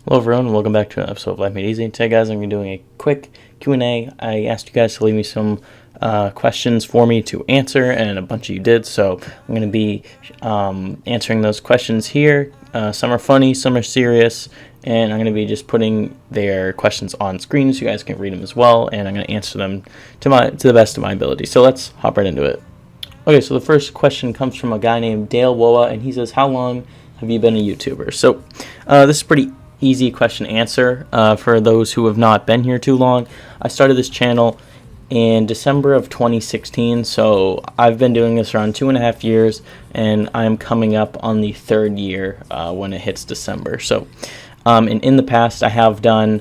Hello everyone, welcome back to an episode of Life Made Easy. Today guys, I'm going to be doing a quick Q&A. I asked you guys to leave me some questions for me to answer, and a bunch of you did, so I'm going to be answering those questions here. Some are funny, some are serious, and I'm going to be just putting their questions on screen so you guys can read them as well, and I'm going to answer them to the best of my ability. So let's hop right into it. Okay, so the first question comes from a guy named Dale Woa, and he says, how long have you been a YouTuber? So this is pretty easy question to answer for those who have not been here too long. I started this channel in December of 2016, so I've been doing this around 2.5 years, and I'm coming up on the third year when it hits December. So and in the past I have done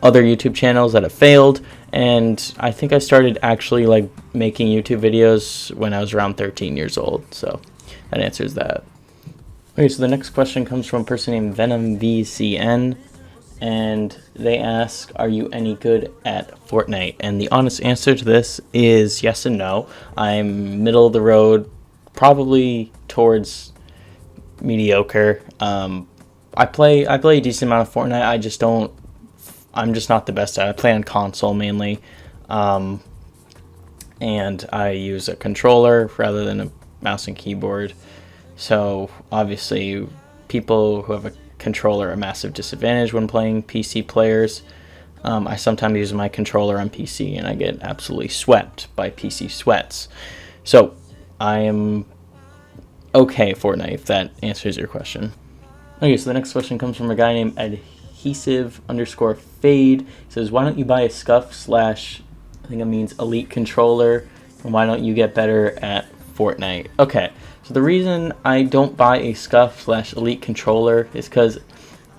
other YouTube channels that have failed, and I think I started actually like making YouTube videos when I was around 13 years old, so that answers that. Okay, so the next question comes from a person named VenomVCN, and they ask, are you any good at Fortnite? And the honest answer to this is yes and no. I'm middle of the road, probably towards mediocre. I play a decent amount of Fortnite. I'm just not the best at it. I play on console mainly, and I use a controller rather than a mouse and keyboard. So obviously people who have a controller are a massive disadvantage when playing PC players. I sometimes use my controller on PC and I get absolutely swept by PC sweats. So I am okay at Fortnite, if that answers your question. Okay, so the next question comes from a guy named adhesive_fade. He says, why don't you buy a scuff / I think it means elite controller, and why don't you get better at Fortnite? Okay, so the reason I don't buy a scuff / elite controller is because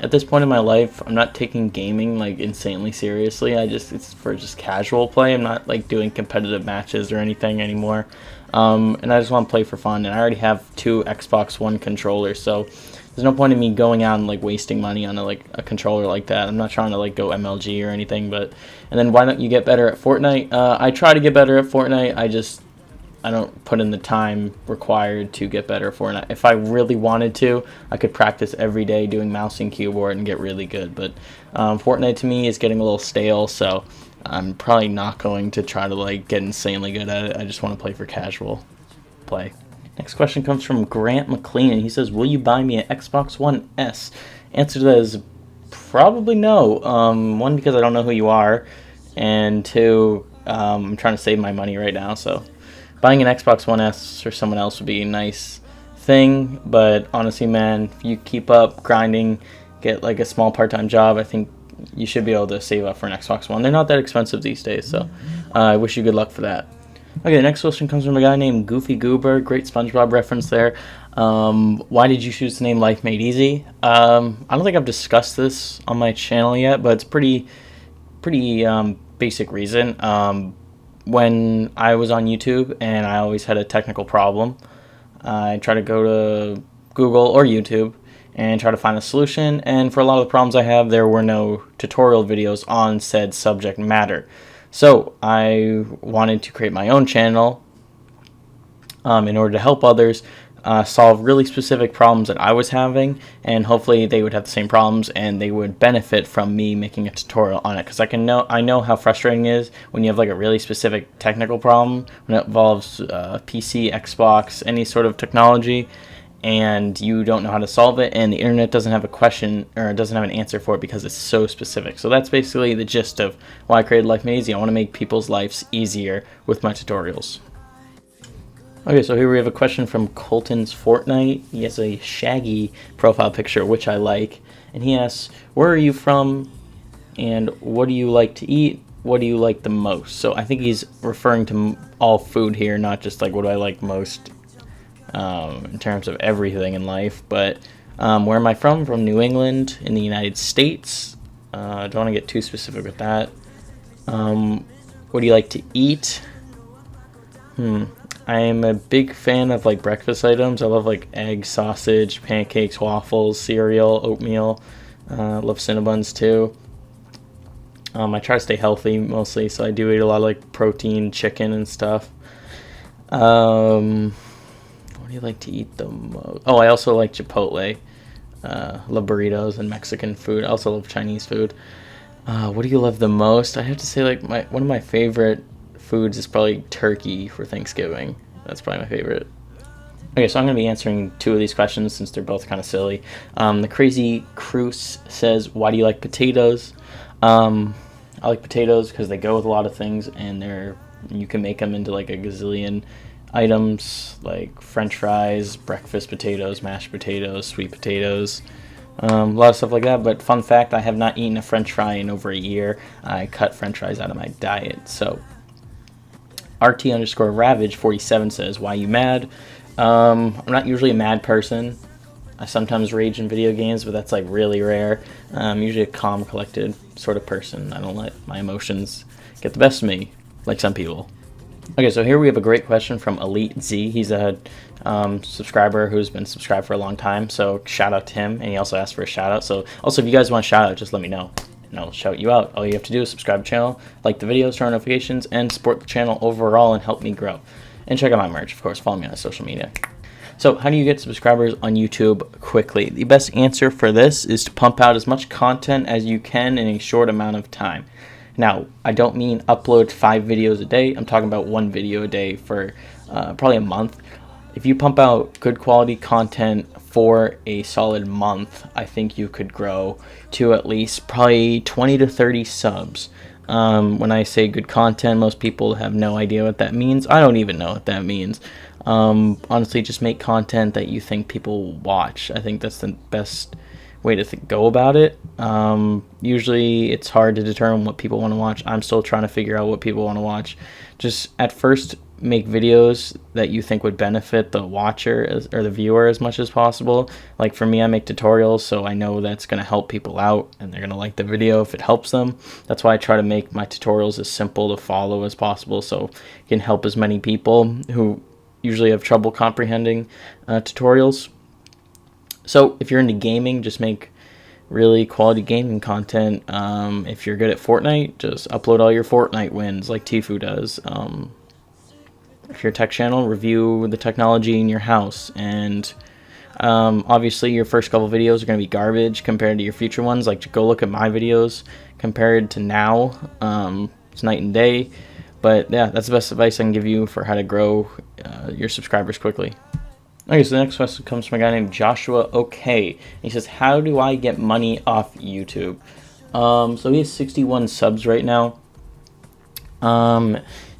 at this point in my life, I'm not taking gaming like insanely seriously. It's for just casual play. I'm not like doing competitive matches or anything anymore. And I just want to play for fun. And I already have 2 Xbox One controllers, so there's no point in me going out and like wasting money on a controller like that. I'm not trying to like go MLG or anything. And then why don't you get better at Fortnite? I try to get better at Fortnite. I don't put in the time required to get better at Fortnite. If I really wanted to, I could practice every day doing mouse and keyboard and get really good. But Fortnite to me is getting a little stale, so I'm probably not going to try to like get insanely good at it. I just want to play for casual play. Next question comes from Grant McLean, and he says, will you buy me an Xbox One S? Answer to that is probably no. 1, because I don't know who you are, and 2, I'm trying to save my money right now, so buying an Xbox One S or someone else would be a nice thing, but honestly, man, if you keep up grinding, get like a small part-time job, I think you should be able to save up for an Xbox One. They're not that expensive these days, so I wish you good luck for that. Okay, the next question comes from a guy named Goofy Goober. Great SpongeBob reference there. Why did you choose the name Life Made Easy? I don't think I've discussed this on my channel yet, but it's pretty basic reason. When I was on YouTube and I always had a technical problem, I try to go to Google or YouTube and try to find a solution, and for a lot of the problems I have, there were no tutorial videos on said subject matter. So I wanted to create my own channel in order to help others solve really specific problems that I was having, and hopefully they would have the same problems and they would benefit from me making a tutorial on it, because I know how frustrating it is when you have like a really specific technical problem when it involves PC, Xbox, any sort of technology, and you don't know how to solve it, and the internet doesn't have a question or doesn't have an answer for it because it's so specific. So that's basically the gist of why I created Life Made Easy. I want to make people's lives easier with my tutorials. Okay, so here we have a question from Colton's Fortnite. He has a Shaggy profile picture, which I like. And he asks, where are you from? And what do you like to eat? What do you like the most? So I think he's referring to all food here, not just like what do I like most in terms of everything in life. But where am I from? From New England in the United States. Don't want to get too specific with that. What do you like to eat? I am a big fan of like breakfast items. I love like eggs, sausage, pancakes, waffles, cereal, oatmeal. Love Cinnabons too. I try to stay healthy mostly, so I do eat a lot of like protein, chicken and stuff. What do you like to eat the most? Oh, I also like Chipotle. Love burritos and Mexican food. I also love Chinese food. What do you love the most? I have to say, like, one of my favorite foods is probably turkey for Thanksgiving. That's probably my favorite. Okay, so I'm going to be answering 2 of these questions since they're both kind of silly. The Crazy Cruise says, why do you like potatoes? I like potatoes because they go with a lot of things, and you can make them into like a gazillion items, like French fries, breakfast potatoes, mashed potatoes, sweet potatoes, a lot of stuff like that. But fun fact, I have not eaten a French fry in over a year. I cut French fries out of my diet. So RT_Ravage47 says, why you mad? I'm not usually a mad person. I sometimes rage in video games, but that's like really rare. I'm usually a calm, collected sort of person. I don't let my emotions get the best of me, like some people. Okay, so here we have a great question from Elite Z. He's a subscriber who's been subscribed for a long time, so shout out to him. And he also asked for a shout out. So also, if you guys want a shout out, just let me know, and I'll shout you out. All you have to do is subscribe to the channel, like the videos, turn on notifications, and support the channel overall and help me grow. And check out my merch, of course. Follow me on social media. So how do you get subscribers on YouTube quickly? The best answer for this is to pump out as much content as you can in a short amount of time. Now, I don't mean upload 5 videos a day. I'm talking about 1 video a day for probably a month. If you pump out good quality content for a solid month, I think you could grow to at least probably 20 to 30 subs. When I say good content, most people have no idea what that means. I don't even know what that means. Honestly, just make content that you think people will watch. I think that's the best way to go about it. Usually it's hard to determine what people want to watch. I'm still trying to figure out what people want to watch. Just at first, make videos that you think would benefit the watcher or the viewer as much as possible. Like for me, I make tutorials, so I know that's going to help people out and they're going to like the video if it helps them. That's why I try to make my tutorials as simple to follow as possible, so it can help as many people who usually have trouble comprehending tutorials. So if you're into gaming, just make really quality gaming content. If you're good at Fortnite, just upload all your Fortnite wins like Tfue does. If you're a tech channel, review the technology in your house. And obviously your first couple videos are going to be garbage compared to your future ones. Like, go look at my videos compared to now. It's night and day. But yeah, that's the best advice I can give you for how to grow your subscribers quickly. Okay, so the next question comes from a guy named Joshua OK. He says, how do I get money off YouTube? So he has 61 subs right now.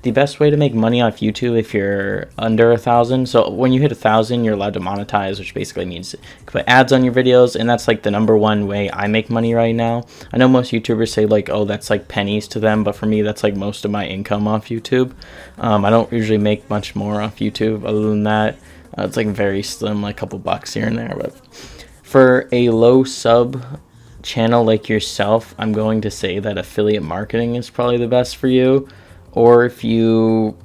The best way to make money off YouTube, if you're under 1,000, so when you hit 1,000, you're allowed to monetize, which basically means you can put ads on your videos, and that's like the #1 way I make money right now. I know most YouTubers say like, oh, that's like pennies to them, but for me, that's like most of my income off YouTube. I don't usually make much more off YouTube other than that. It's like very slim, like a couple bucks here and there. But for a low sub channel like yourself, I'm going to say that affiliate marketing is probably the best for you. Or if you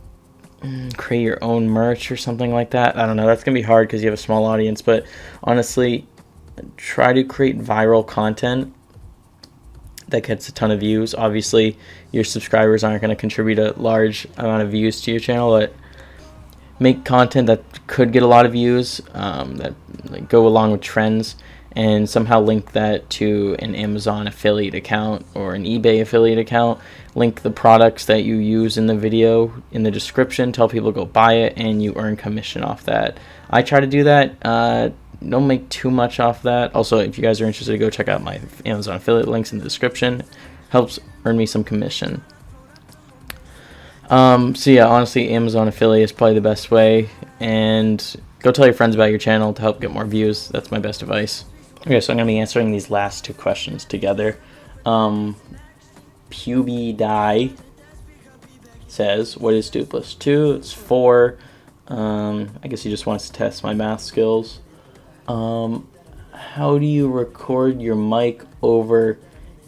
create your own merch or something like that. I don't know. That's going to be hard because you have a small audience. But honestly, try to create viral content that gets a ton of views. Obviously, your subscribers aren't going to contribute a large amount of views to your channel, but make content that could get a lot of views, that like, go along with trends, and somehow link that to an Amazon affiliate account or an eBay affiliate account. Link the products that you use in the video in the description, tell people to go buy it, and you earn commission off that. I try to do that. Don't make too much off that. Also, if you guys are interested, go check out my Amazon affiliate links in the description. Helps earn me some commission. So yeah, honestly, Amazon affiliate is probably the best way, and go tell your friends about your channel to help get more views. That's my best advice. Okay, so I'm going to be answering these last 2 questions together. PewDie says, what is 2 plus 2? It's 4. I guess he just wants to test my math skills. How do you record your mic over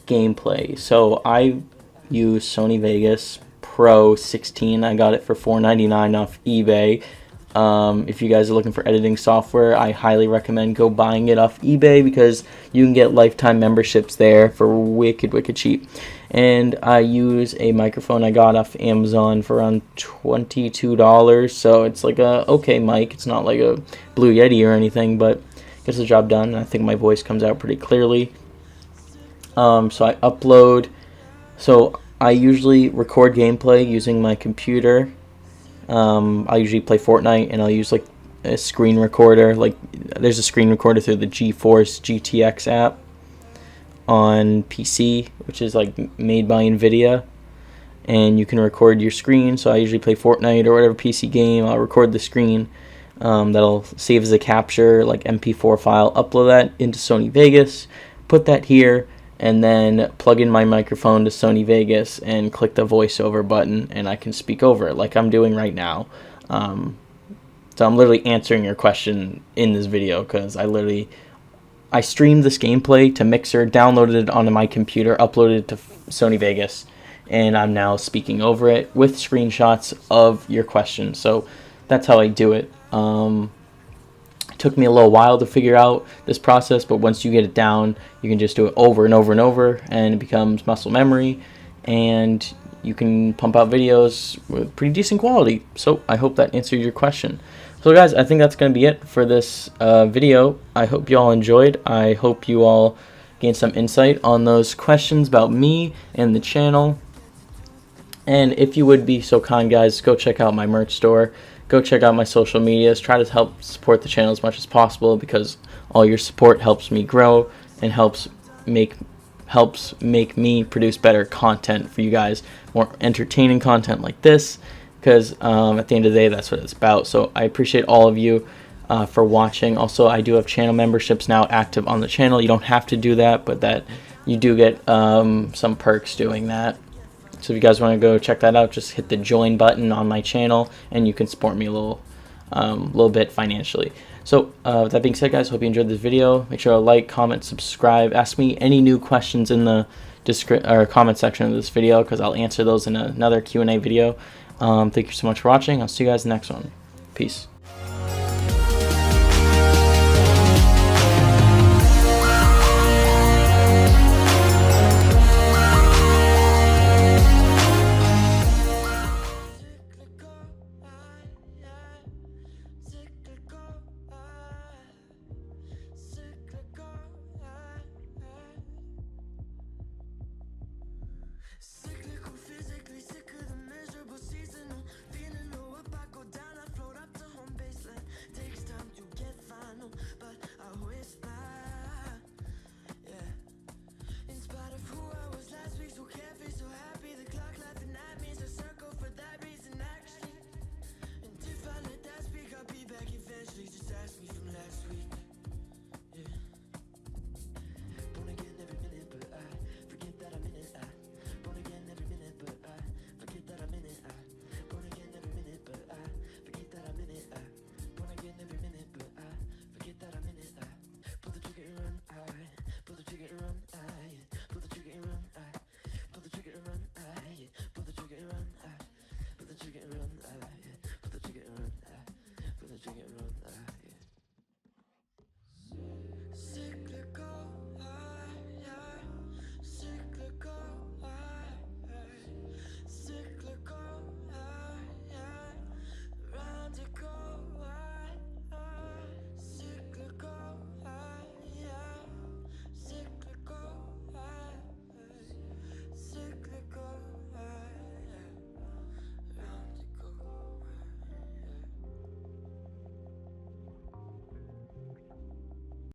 gameplay? So I use Sony Vegas Pro 16. I got it for $4.99 off eBay. If you guys are looking for editing software, I highly recommend go buying it off eBay because you can get lifetime memberships there for wicked cheap. And I use a microphone I got off Amazon for around $22, so it's like a okay mic. It's not like a Blue Yeti or anything, but gets the job done. And I think my voice comes out pretty clearly. So I upload. So I usually record gameplay using my computer. I usually play Fortnite, and I'll use like a screen recorder. Like there's a screen recorder through the GeForce GTX app on PC, which is like made by NVIDIA, and you can record your screen. So I usually play Fortnite or whatever PC game. I'll record the screen. That'll save as a capture, like MP4 file, upload that into Sony Vegas, put that here, and then plug in my microphone to Sony Vegas and click the voiceover button, and I can speak over it like I'm doing right now. So I'm literally answering your question in this video, because I streamed this gameplay to Mixer, downloaded it onto my computer, uploaded it to Sony Vegas, and I'm now speaking over it with screenshots of your questions. So that's how I do it. It took me a little while to figure out this process, but once you get it down, you can just do it over and over and over, and it becomes muscle memory, and you can pump out videos with pretty decent quality. So I hope that answered your question. So guys, I think that's going to be it for this video. I hope you all enjoyed. I hope you all gained some insight on those questions about me and the channel. And if you would be so kind, guys, go check out my merch store. Go check out my social medias. Try to help support the channel as much as possible, because all your support helps me grow and helps make me produce better content for you guys, more entertaining content like this, because at the end of the day, that's what it's about. So I appreciate all of you for watching. Also, I do have channel memberships now active on the channel. You don't have to do that, but that you do get some perks doing that. So if you guys want to go check that out, just hit the join button on my channel, and you can support me a little bit financially. So with that being said, guys, hope you enjoyed this video. Make sure to like, comment, subscribe. Ask me any new questions in the comment section of this video, because I'll answer those in another Q&A video. Thank you so much for watching. I'll see you guys in the next one. Peace. Sick